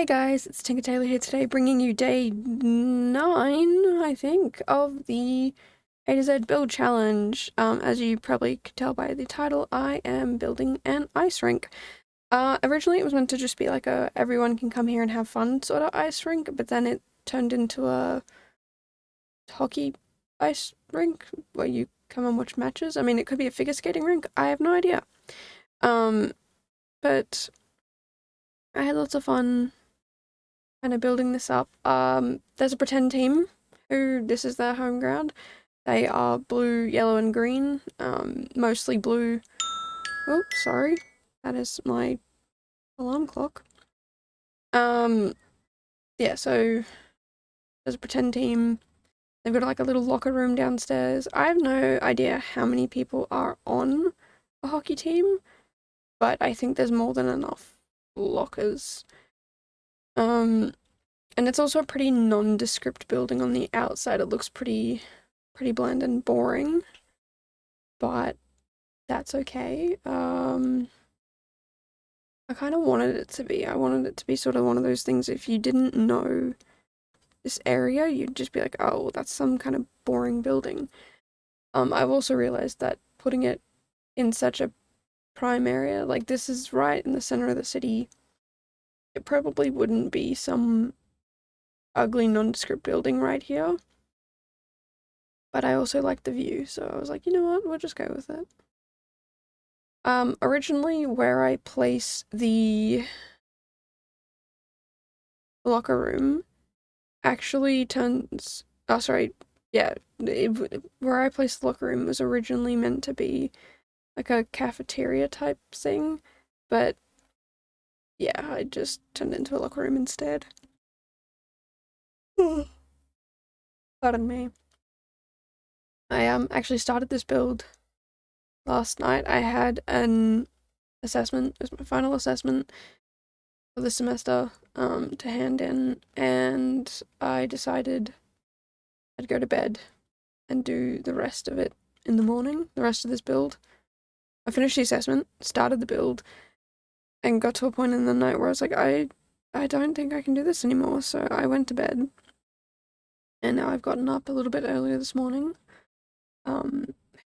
Hey guys, it's Tinker Taylor here today, bringing you day 9, I think, of the A to Z build challenge. As you probably could tell by the title, I am building an ice rink. Originally it was meant to just be like a everyone can come here and have fun sort of ice rink, but then it turned into a hockey ice rink where you come and watch matches. I mean, it could be a figure skating rink, I have no idea. But I had lots of fun kind of building this up. There's a pretend team who this is their home ground. They are blue, yellow, and green. Mostly blue. Oh, sorry. That is my alarm clock. Yeah, so there's a pretend team. They've got like a little locker room downstairs. I have no idea how many people are on a hockey team, but I think there's more than enough lockers. And it's also a pretty nondescript building on the outside. It looks pretty bland and boring, but that's okay. I kind of wanted it to be. I wanted it to be sort of one of those things, if you didn't know this area, you'd just be like, oh, well, that's some kind of boring building. I've also realized that putting it in such a prime area, like this is right in the center of the city, it probably wouldn't be some ugly nondescript building right here. But I also like the view, so I was like, you know what, we'll just go with it. Originally where I place the locker room actually turns, oh sorry, yeah, where I placed the locker room was originally meant to be like a cafeteria type thing, but yeah, I just turned it into a locker room instead. Pardon me. I actually started this build last night. I had an assessment, it was my final assessment for the semester to hand in, and I decided I'd go to bed and do the rest of it in the morning, the rest of this build. I finished the assessment, started the build, and got to a point in the night where I was like, I don't think I can do this anymore, so I went to bed. And now I've gotten up a little bit earlier this morning,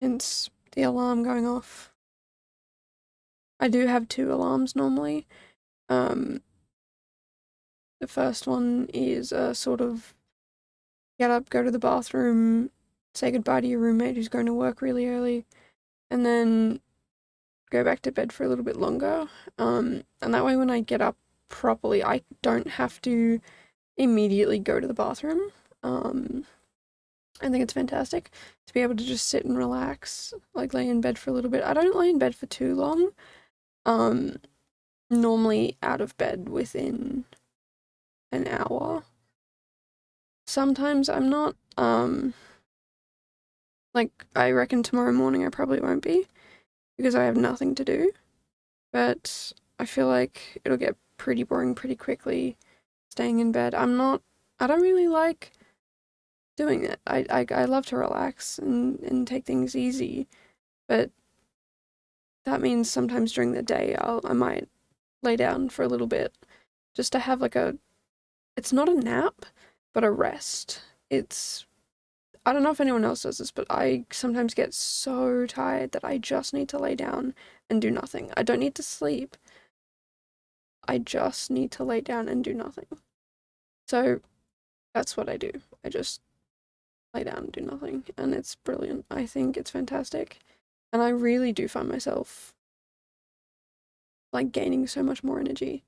hence the alarm going off. I do have 2 alarms normally. The first one is a sort of get up, go to the bathroom, say goodbye to your roommate who's going to work really early, and then go back to bed for a little bit longer. And that way when I get up properly, I don't have to immediately go to the bathroom. I think it's fantastic to be able to just sit and relax, like lay in bed for a little bit. I don't lay in bed for too long. Normally out of bed within an hour. Sometimes I'm not. Like, I reckon tomorrow morning I probably won't be, because I have nothing to do. But I feel like it'll get pretty boring pretty quickly staying in bed. I don't really like doing it. I love to relax and take things easy, but that means sometimes during the day I might lay down for a little bit just to have like it's not a nap, but a rest. I don't know if anyone else does this, but I sometimes get so tired that I just need to lay down and do nothing. I don't need to sleep. I just need to lay down and do nothing. So that's what I do. I just lay down and do nothing, and it's brilliant. I think it's fantastic, and I really do find myself like gaining so much more energy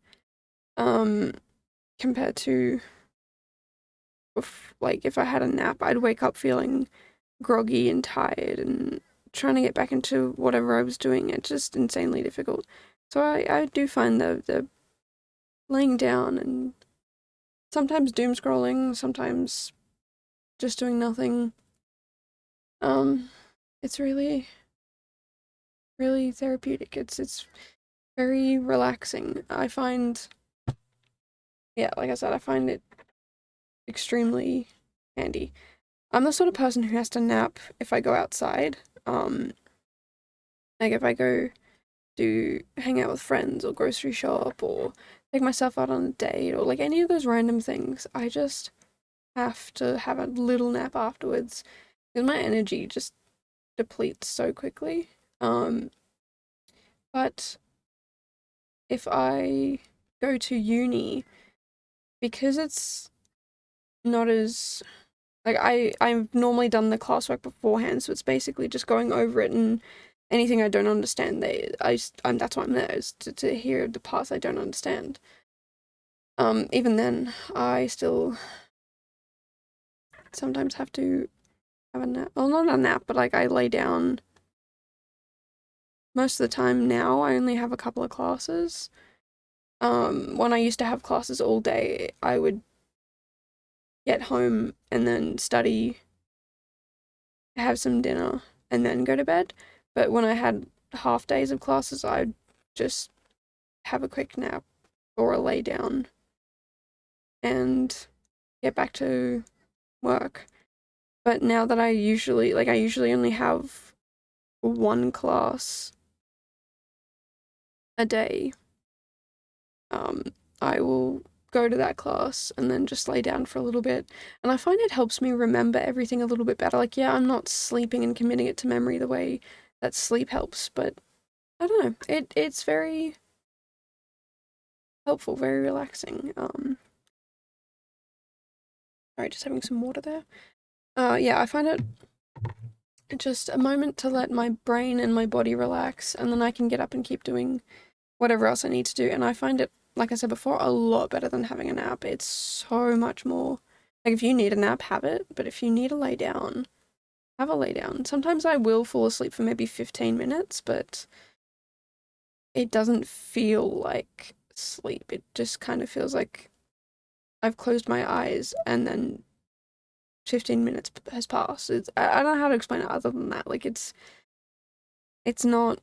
compared to if I had a nap, I'd wake up feeling groggy and tired and trying to get back into whatever I was doing. It's just insanely difficult. So I do find the laying down and sometimes doom scrolling, sometimes just doing nothing. It's really, really therapeutic. It's very relaxing. I find, yeah, like I said, I find it extremely handy. I'm the sort of person who has to nap if I go outside. Like if I go to hang out with friends or grocery shop or take myself out on a date or like any of those random things, I just have to have a little nap afterwards because my energy just depletes so quickly. But if I go to uni, because it's not as like I've normally done the classwork beforehand, so it's basically just going over it, and anything I don't understand, that's why I'm there, is to hear the parts I don't understand. Even then, I still sometimes have to have a nap. Well, not a nap, but like I lay down. Most of the time now, I only have a couple of classes. When I used to have classes all day, I would get home and then study, have some dinner, and then go to bed. But when I had half days of classes, I'd just have a quick nap or a lay down and get back to work. But now that I usually only have one class a day, I will go to that class and then just lay down for a little bit. And I find it helps me remember everything a little bit better. Like, yeah, I'm not sleeping and committing it to memory the way that sleep helps, but I don't know. It's very helpful, very relaxing. Sorry, just having some water there. Yeah, I find it just a moment to let my brain and my body relax, and then I can get up and keep doing whatever else I need to do. And I find it, like I said before, a lot better than having a nap. It's so much more. Like, if you need a nap, have it, but if you need a lay down, have a lay down. Sometimes I will fall asleep for maybe 15 minutes, but it doesn't feel like sleep. It just kind of feels like I've closed my eyes and then 15 minutes has passed. I don't know how to explain it other than that. Like, it's not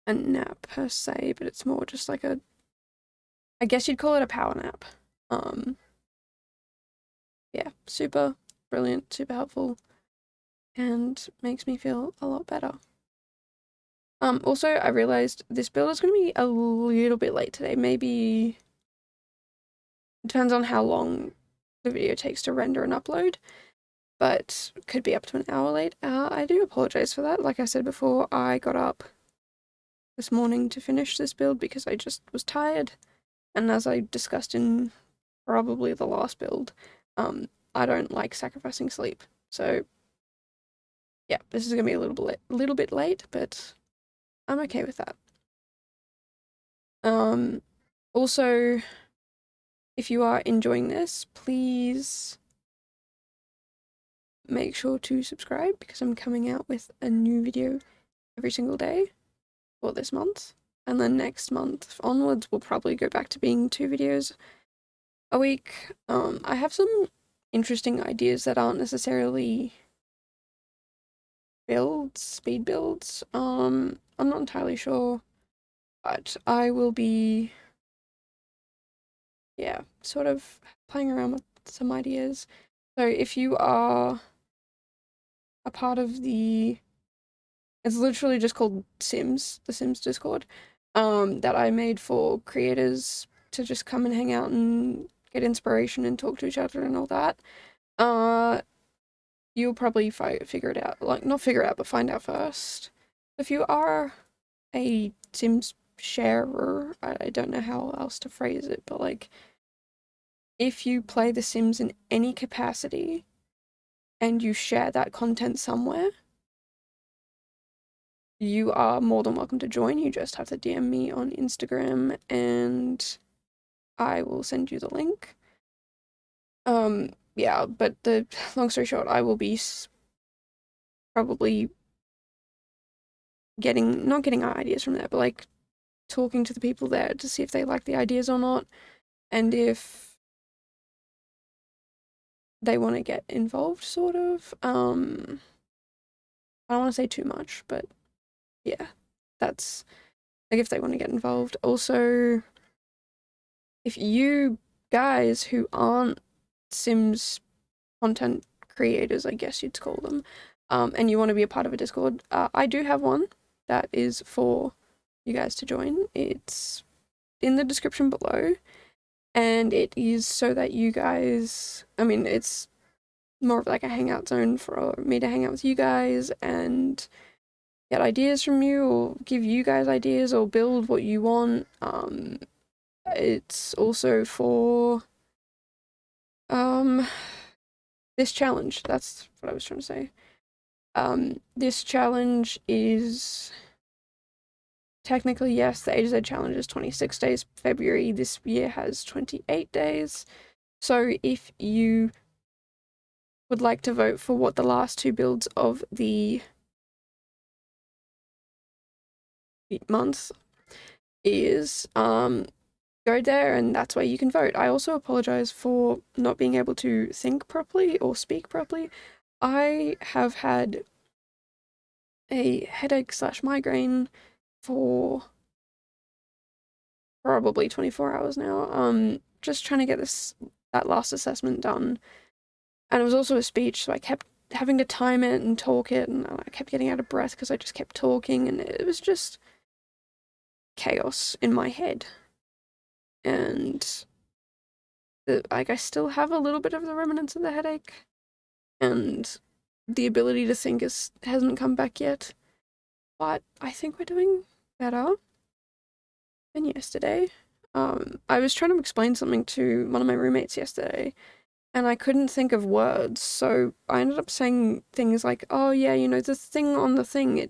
a nap per se, but it's more just like I guess you'd call it a power nap. Yeah, super brilliant, super helpful, and makes me feel a lot better. Also, I realized this build is going to be a little bit late today. Maybe it depends on how long the video takes to render and upload, but could be up to an hour late. I do apologize for that. Like I said before, I got up this morning to finish this build because I just was tired, and as I discussed in probably the last build, I don't like sacrificing sleep. So yeah, this is gonna be a little bit late, but I'm okay with that. Also, if you are enjoying this, please make sure to subscribe because I'm coming out with a new video every single day for this month. And then next month onwards, we'll probably go back to being 2 videos a week. I have some interesting ideas that aren't necessarily speed builds. I'm not entirely sure, but I will be, yeah, sort of playing around with some ideas. So if you are a part of it's literally just called the Sims Discord, that I made for creators to just come and hang out and get inspiration and talk to each other and all that. You'll probably figure it out, like, not figure it out, but find out first. If you are a Sims sharer, I don't know how else to phrase it, but like, if you play The Sims in any capacity and you share that content somewhere, you are more than welcome to join. You just have to DM me on Instagram and I will send you the link. Yeah, but the long story short, I will be probably not getting ideas from there, but like talking to the people there to see if they like the ideas or not, and if they want to get involved, sort of. I don't want to say too much, but yeah, that's like if they want to get involved. Also, if you guys who aren't Sims content creators, I guess you'd call them, and you want to be a part of a Discord, I do have one that is for you guys to join. It's in the description below, and it is so that you guys, I mean, it's more of like a hangout zone for me to hang out with you guys and get ideas from you, or give you guys ideas, or build what you want. It's also for this challenge. That's what I was trying to say. This challenge is technically, yes, the A to Z challenge is 26 days. February this year has 28 days. So if you would like to vote for what the last two builds of the month is, go there and that's where you can vote. I also apologize for not being able to think properly or speak properly. I have had a headache / migraine for probably 24 hours now. Just trying to get that last assessment done. And it was also a speech, so I kept having to time it and talk it, and I kept getting out of breath because I just kept talking, and it was just chaos in my head. And like, I still have a little bit of the remnants of the headache, and the ability to think hasn't come back yet. But I think we're doing better than yesterday. I was trying to explain something to one of my roommates yesterday, and I couldn't think of words, so I ended up saying things like, "Oh yeah, you know, the thing on the thing, yeah,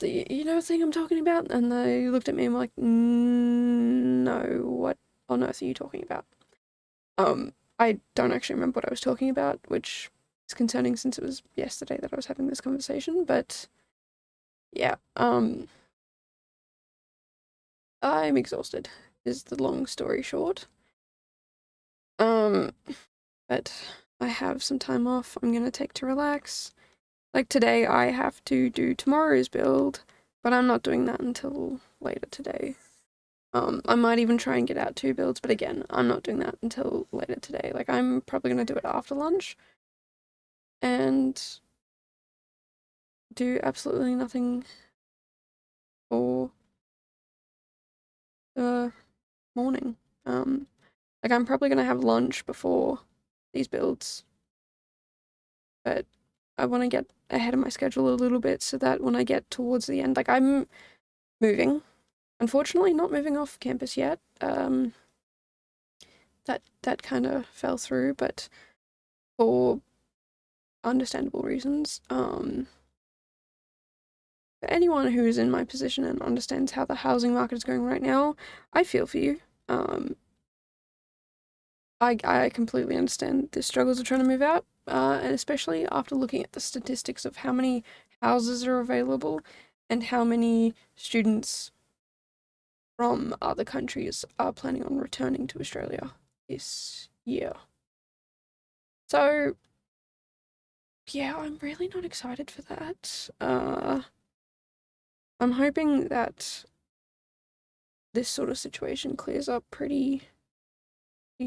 you know the thing I'm talking about?" And they looked at me and were like, "No, what on earth are you talking about?" I don't actually remember what I was talking about, which is concerning since it was yesterday that I was having this conversation, but yeah, I'm exhausted, is the long story short. But I have some time off I'm gonna take to relax. Like today, I have to do tomorrow's build, but I'm not doing that until later today. I might even try and get out 2 builds, but again, I'm not doing that until later today. Like, I'm probably gonna do it after lunch and do absolutely nothing for the morning. Like, I'm probably gonna have lunch before these builds, but I want to get ahead of my schedule a little bit so that when I get towards the end, like, I'm moving. Unfortunately, not moving off campus yet. That kind of fell through, but for understandable reasons. For anyone who is in my position and understands how the housing market is going right now, I feel for you. I completely understand the struggles of trying to move out, and especially after looking at the statistics of how many houses are available and how many students from other countries are planning on returning to Australia this year. So, yeah, I'm really not excited for that. I'm hoping that this sort of situation clears up pretty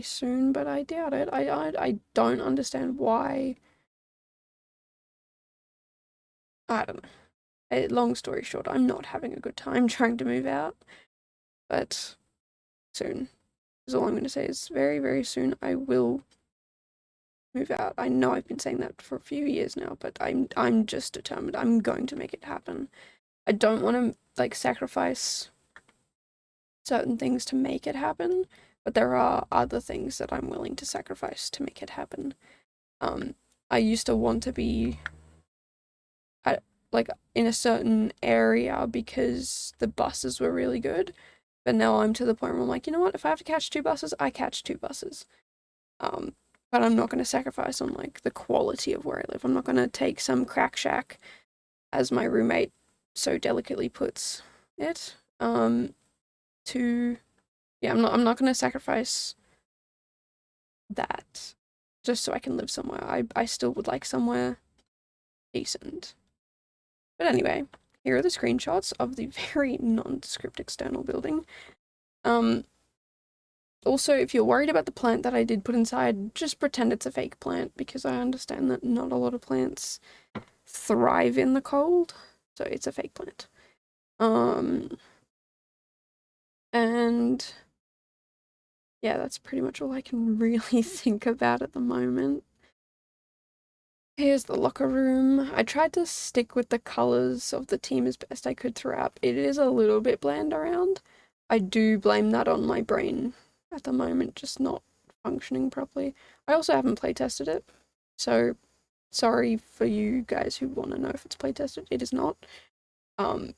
soon, but I doubt it. I don't understand why. I don't know. Long story short, I'm not having a good time trying to move out, but soon. Is all I'm going to say is very, very soon I will move out. I know I've been saying that for a few years now, but I'm just determined. I'm going to make it happen. I don't want to like sacrifice certain things to make it happen, but there are other things that I'm willing to sacrifice to make it happen. I used to want to be like in a certain area because the buses were really good, but now I'm to the point where I'm like, you know what? If I have to catch 2 buses, I catch 2 buses. But I'm not going to sacrifice on like the quality of where I live. I'm not going to take some crack shack, as my roommate so delicately puts it. Yeah, I'm not going to sacrifice that just so I can live somewhere. I still would like somewhere decent. But anyway, here are the screenshots of the very nondescript external building. Also, if you're worried about the plant that I did put inside, just pretend it's a fake plant, because I understand that not a lot of plants thrive in the cold, so it's a fake plant. And yeah, that's pretty much all I can really think about at the moment. Here's the locker room. I tried to stick with the colours of the team as best I could throughout. It is a little bit bland around. I do blame that on my brain at the moment, just not functioning properly. I also haven't play tested it, so sorry for you guys who want to know if it's play tested. It is not. Um,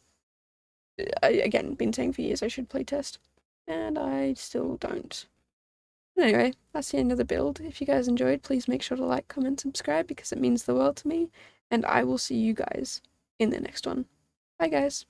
again, been saying for years I should play test, and I still don't. Anyway, that's the end of the build. If you guys enjoyed, please make sure to like, comment, subscribe because it means the world to me. And I will see you guys in the next one. Bye, guys.